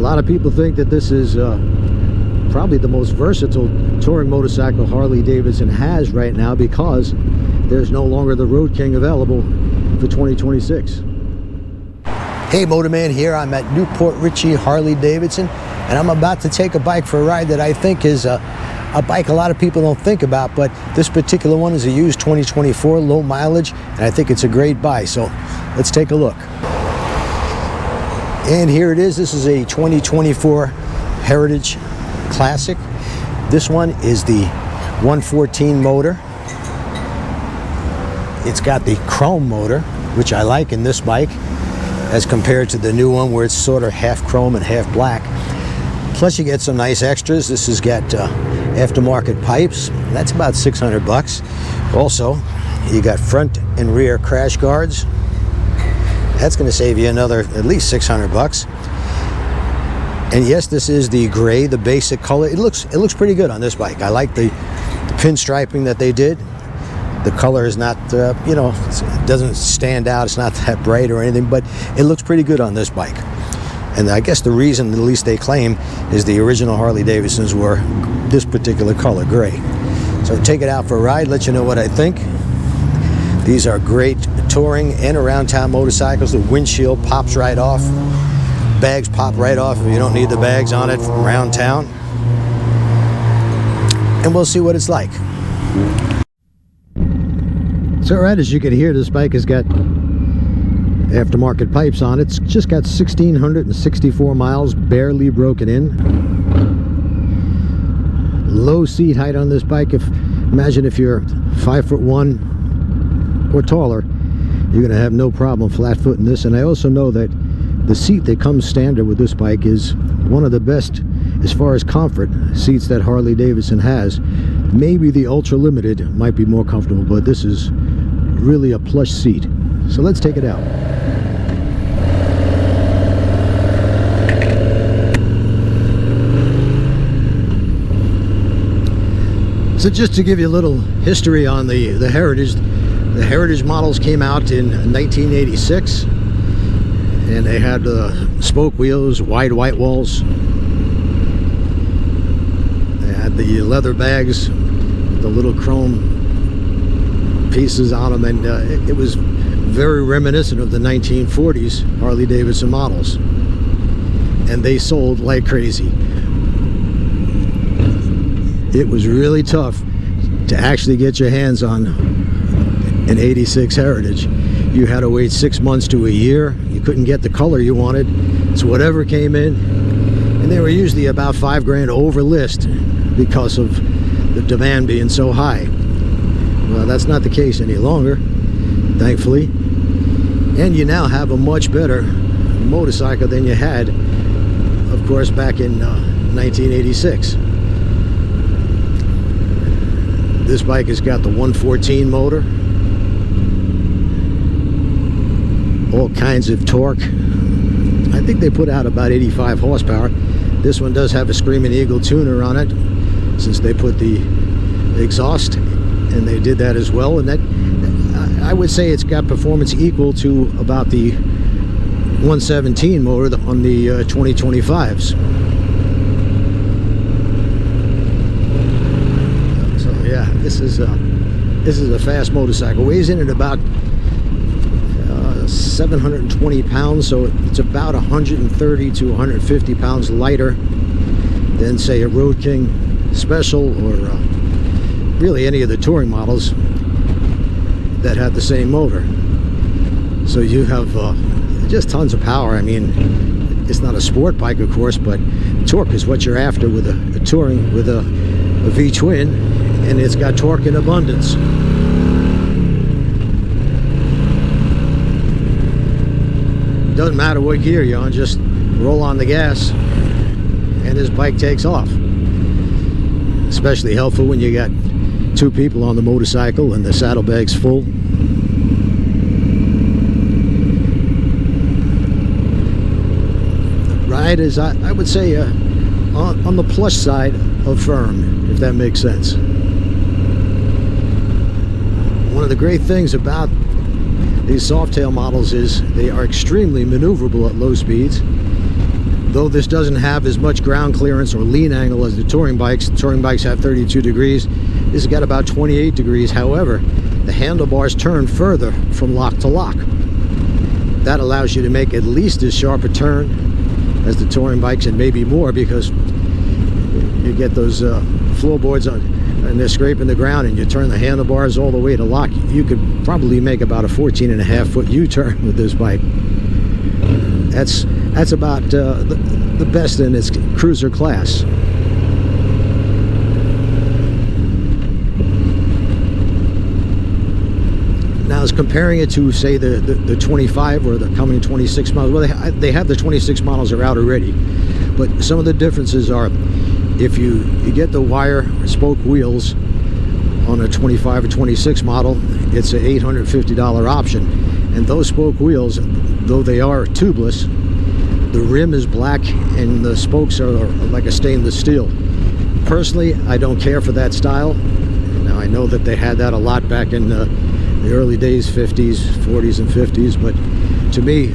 lot of people think that this is probably the most versatile touring motorcycle Harley Davidson has right now, because there's no longer the Road King available for 2026. Hey, Motorman here. I'm at Newport Richey Harley Davidson, and I'm about to take a bike for a ride that I think is a bike a lot of people don't think about, but this particular one is a used 2024, low mileage, and I think it's a great buy. So let's take a look. And here it is. This is a 2024 Heritage Classic. This one is the 114 motor. It's got the chrome motor, which I like in this bike, as compared to the new one where it's sort of half chrome and half black. Plus you get some nice extras. This has got aftermarket pipes. That's about 600 bucks. Also, you got front and rear crash guards. That's going to save you another at least 600 bucks. And yes, this is the gray, the basic color. It looks pretty good on this bike. I like the pinstriping that they did. The color is not, you know, it doesn't stand out. It's not that bright or anything, but it looks pretty good on this bike. And I guess the reason, at least they claim, is the original Harley Davidsons were this particular color, gray. So take it out for a ride, let you know what I think. These are great touring and around town motorcycles. The windshield pops right off. Bags pop right off if you don't need the bags on it around town. And we'll see what it's like. So right, as you can hear, this bike has got aftermarket pipes on it. It's just got 1,664 miles, barely broken in. Low seat height on this bike. Imagine if you're 5'1" or taller, you're going to have no problem flat footing this. And I also know that the seat that comes standard with this bike is one of the best as far as comfort seats that Harley Davidson has. Maybe the Ultra Limited might be more comfortable, but this is really a plush seat. So let's take it out. So just to give you a little history on the Heritage. The Heritage models came out in 1986, and they had spoke wheels, wide white walls. They had the leather bags, the little chrome pieces on them, and it was very reminiscent of the 1940s Harley Davidson models. And they sold like crazy. It was really tough to actually get your hands on an 86 Heritage. You had to wait 6 months to a year. You couldn't get the color you wanted, so whatever came in, and they were usually about $5 grand over list because of the demand being so high. Well, that's not the case any longer, thankfully, and you now have a much better motorcycle than you had, of course, back in 1986. This bike has got the 114 motor, all kinds of torque. I think they put out about 85 horsepower. This one does have a Screaming Eagle tuner on it, since they put the exhaust, and they did that as well. And that, I would say, it's got performance equal to about the 117 motor on the 2025s. So yeah, this is a fast motorcycle. Weighs in at about 720 pounds, so it's about 130 to 150 pounds lighter than, say, a Road King Special, or really any of the touring models that have the same motor. So you have just tons of power. I mean, it's not a sport bike, of course, but torque is what you're after with a touring, with a V-twin, and it's got torque in abundance. Doesn't matter what gear you're on, just roll on the gas and this bike takes off. Especially helpful when you got 2 people on the motorcycle and the saddlebag's full. Ride is, I would say, on the plush side of firm, if that makes sense. One of the great things about these Softail models is they are extremely maneuverable at low speeds. Though this doesn't have as much ground clearance or lean angle as the touring bikes have 32 degrees. This has got about 28 degrees. However, the handlebars turn further from lock to lock. That allows you to make at least as sharp a turn as the touring bikes, and maybe more, because you get those floorboards on and they're scraping the ground, and you turn the handlebars all the way to lock. You could probably make about a 14.5-foot U-turn with this bike. That's about the best in its cruiser class. Now, as comparing it to, say, the 25 or the coming 26 models, well, they have the 26 models are out already, but some of the differences are, if you get the wire or spoke wheels on a 25 or 26 model, it's an $850 option. And those spoke wheels, though they are tubeless, the rim is black and the spokes are like a stainless steel. Personally, I don't care for that style. Now, I know that they had that a lot back in the early days, 50s, 40s and 50s, but to me,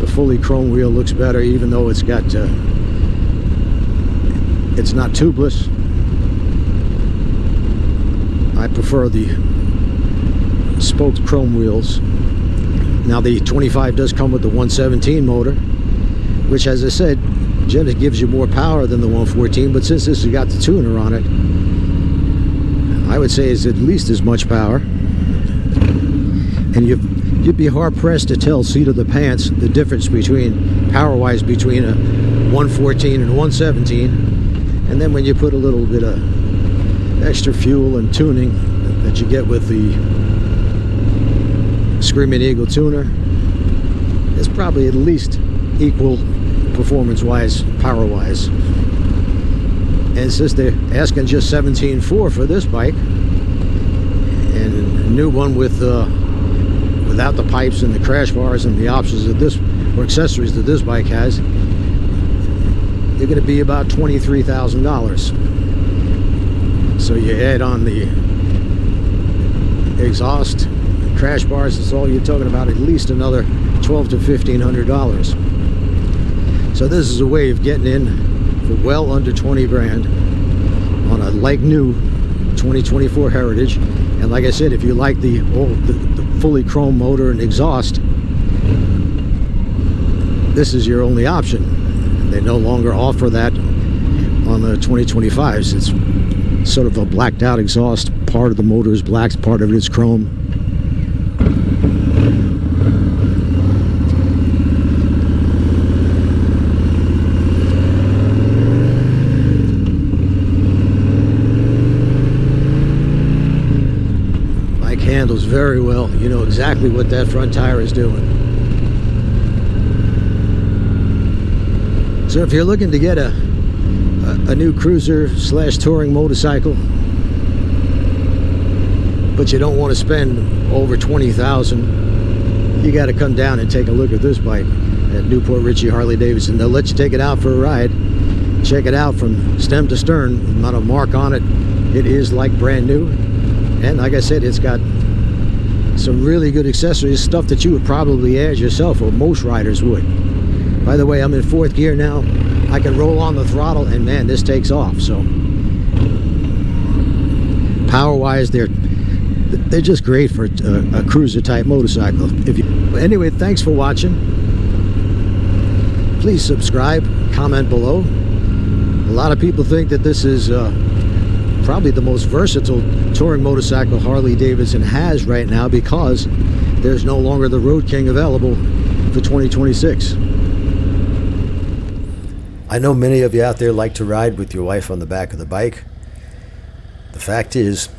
the fully chrome wheel looks better, even though it's got it's not tubeless. I prefer the spoked chrome wheels. Now, the 25 does come with the 117 motor, which, as I said, generally gives you more power than the 114, but since this has got the tuner on it, I would say it's at least as much power. And you'd be hard-pressed to tell, seat of the pants, the difference between, power-wise, between a 114 and a 117. And then when you put a little bit of extra fuel and tuning that you get with the Screaming Eagle tuner, it's probably at least equal performance-wise, power-wise. And since they're asking just $17,400 for this bike, and a new one with without the pipes and the crash bars and the options that this, or accessories that this bike has, you're going to be about $23,000. So you add on the exhaust, crash bars, that's all you're talking about, at least another $1,200 to $1,500. So this is a way of getting in for well under 20 grand on a like new 2024 Heritage. And like I said, if you like the fully chrome motor and exhaust, this is your only option. They no longer offer that on the 2025s. It's sort of a blacked out exhaust. Part of the motor is black, part of it is chrome. Bike handles very well. You know exactly what that front tire is doing. So if you're looking to get a new cruiser / touring motorcycle, but you don't want to spend over $20,000, you got to come down and take a look at this bike at Newport Richey Harley Davidson. They'll let you take it out for a ride, check it out from stem to stern. Not a mark on it. It is like brand new. And like I said, it's got some really good accessories, stuff that you would probably add yourself, or most riders would. By the way, I'm in 4th gear now. I can roll on the throttle, and man, this takes off. So power-wise, they're just great for a cruiser-type motorcycle. Anyway, thanks for watching. Please subscribe, comment below. A lot of people think that this is probably the most versatile touring motorcycle Harley Davidson has right now, because there's no longer the Road King available for 2026. I know many of you out there like to ride with your wife on the back of the bike. The fact is,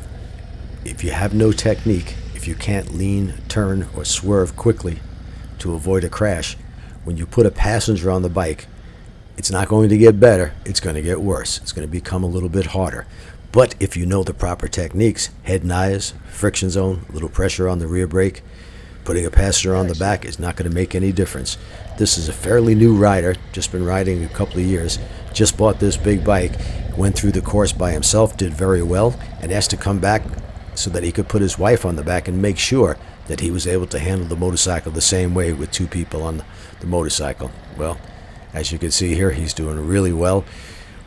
if you have no technique, if you can't lean, turn, or swerve quickly to avoid a crash, when you put a passenger on the bike, it's not going to get better, it's going to get worse. It's going to become a little bit harder. But if you know the proper techniques, head and eyes, friction zone, little pressure on the rear brake, putting a passenger on the back is not going to make any difference. This is a fairly new rider, just been riding a couple of years, just bought this big bike, went through the course by himself, did very well, and asked to come back so that he could put his wife on the back and make sure that he was able to handle the motorcycle the same way with 2 people on the motorcycle. Well, As you can see here, he's doing really well.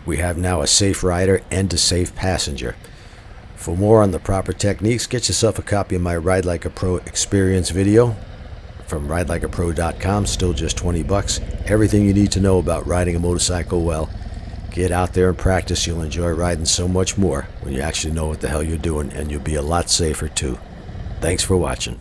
We have now a safe rider and a safe passenger. For more on the proper techniques, get yourself a copy of my Ride Like a Pro experience video from ridelikeapro.com, still just 20 bucks. Everything you need to know about riding a motorcycle well. Get out there and practice. You'll enjoy riding so much more when you actually know what the hell you're doing, and you'll be a lot safer too. Thanks for watching.